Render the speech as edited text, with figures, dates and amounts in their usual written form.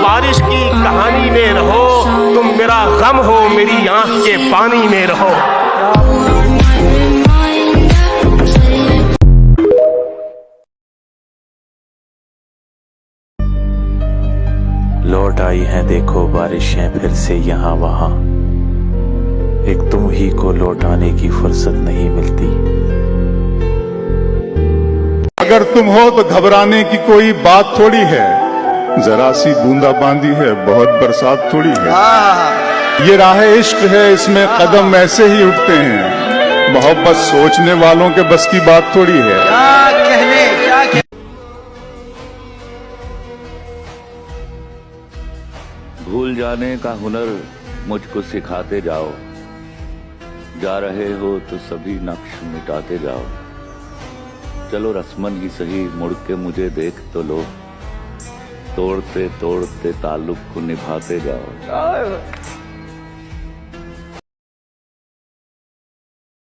बारिश की कहानी में रहो, तुम मेरा गम हो मेरी आंख के पानी में रहो। लौट आई हैं देखो बारिशें फिर से यहाँ वहाँ, एक तुम ही को लौटाने की फुर्सत नहीं मिलती। अगर तुम हो तो घबराने की कोई बात थोड़ी है, जरा सी बूंदाबांदी है बहुत बरसात थोड़ी है। ये राह इश्क है इसमें कदम ऐसे ही उठते हैं, मोहब्बत सोचने वालों के बस की बात थोड़ी है। भूल जाने का हुनर मुझको सिखाते जाओ, जा रहे हो तो सभी नक्श मिटाते जाओ। चलो रस्मन ही सही मुड़ के मुझे देख तो लो, तोड़ते तोड़ते ताल्लुक को निभाते जाओ।